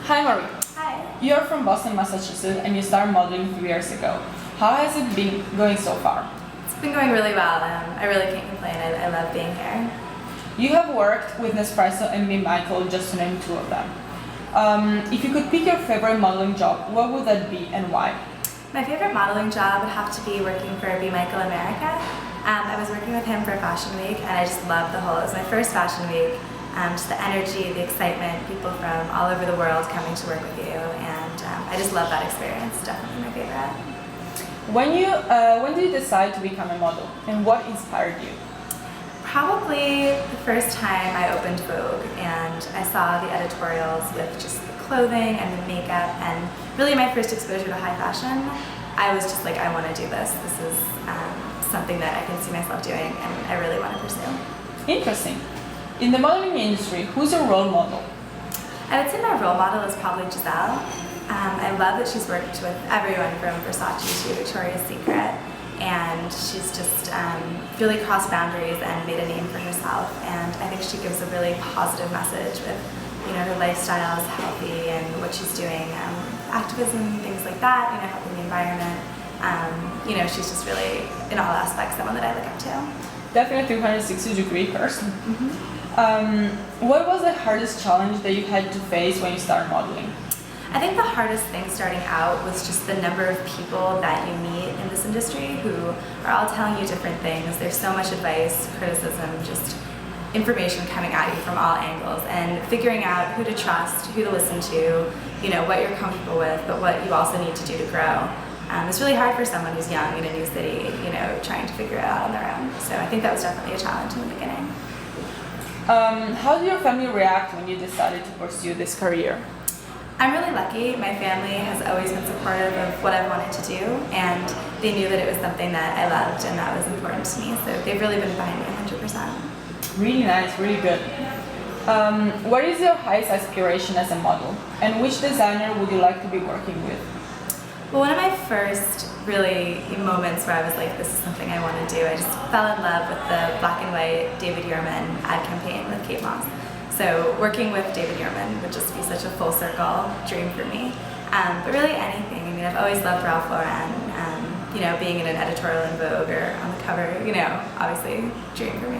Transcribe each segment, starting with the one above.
Hi Marie, Hi. you're from Boston, Massachusetts, and you started modeling 3 years ago. How has it been going so far? It's been going really well. I really can't complain. I love being here. You have worked with Nespresso and B Michael, just to name two of them. If you could pick your favorite modeling job, what would that be and why? My favorite modeling job would have to be working for B Michael America. I was working with him for Fashion Week, and I just loved it was my first Fashion Week. Just the energy, the excitement, people from all over the world coming to work with you, and I just love that experience. Definitely my favorite. When did you decide to become a model, and what inspired you? Probably the first time I opened Vogue and I saw the editorials with just the clothing and the makeup, and really my first exposure to high fashion. I was just like, I want to do this. This is something that I can see myself doing and I really want to pursue. Interesting. In the modeling industry, who's your role model? I would say my role model is probably Giselle. I love that she's worked with everyone from Versace to Victoria's Secret, and she's just really crossed boundaries and made a name for herself. And I think she gives a really positive message with, her lifestyle is healthy and what she's doing, activism, things like that. Helping the environment. She's just really, in all aspects, someone that I look up to. Definitely 360-degree person. Mm-hmm. What was the hardest challenge that you had to face when you started modeling? I think the hardest thing starting out was just the number of people that you meet in this industry who are all telling you different things. There's so much advice, criticism, just information coming at you from all angles, and figuring out who to trust, who to listen to, what you're comfortable with, but what you also need to do to grow. It's really hard for someone who's young in a new city, trying to figure it out on their own. So I think that was definitely a challenge in the beginning. How did your family react when you decided to pursue this career? I'm really lucky. My family has always been supportive of what I wanted to do, and they knew that it was something that I loved and that was important to me, so they've really been behind me 100%. Really nice, really good. What is your highest aspiration as a model, and which designer would you like to be working with? Well, one of my first really moments where I was like, this is something I want to do, I just fell in love with the black and white David Yurman ad campaign with Kate Moss. So working with David Yurman would just be such a full circle dream for me. But really anything. I've always loved Ralph Lauren. Being in an editorial in Vogue or on the cover, obviously dream for me.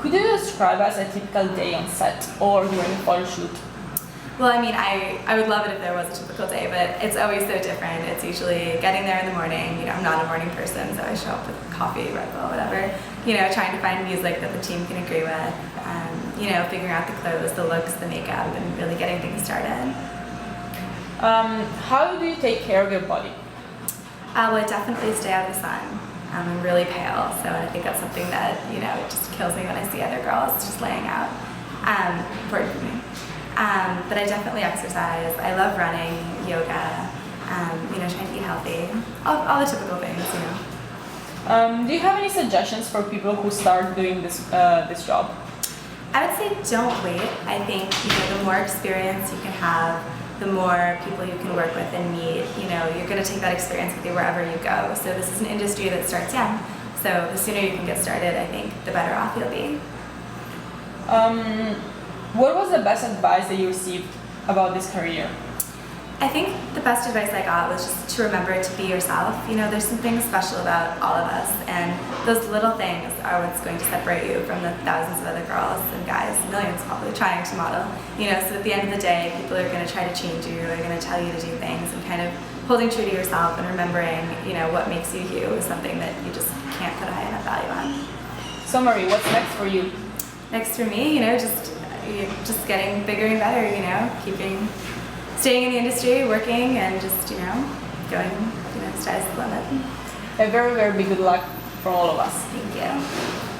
Could you describe us a typical day on set or during a photo shoot? Well, I would love it if there was a typical day, but it's always so different. It's usually getting there in the morning. I'm not a morning person, so I show up with coffee, Red Bull, whatever. Trying to find music that the team can agree with. Figuring out the clothes, the looks, the makeup, and really getting things started. How do you take care of your body? Well, I definitely stay out of the sun. I'm really pale, so I think that's something that, it just kills me when I see other girls just laying out. Important for me. But I definitely exercise. I love running, yoga, trying to eat healthy, all the typical things, Do you have any suggestions for people who start doing this job? I would say don't wait. I think, the more experience you can have, the more people you can work with and meet, you're going to take that experience with you wherever you go. So this is an industry that starts young. So the sooner you can get started, I think, the better off you'll be. What was the best advice that you received about this career? I think the best advice I got was just to remember to be yourself. There's something special about all of us, and those little things are what's going to separate you from the thousands of other girls and guys, millions probably, trying to model. So at the end of the day, people are going to try to change you, are going to tell you to do things, and kind of holding true to yourself and remembering, what makes you you is something that you just can't put a high enough value on. So Marie, what's next for you? Next for me, just getting bigger and better, staying in the industry, working, and just, going, sky's the limit. A very, very big good luck for all of us. Thank you.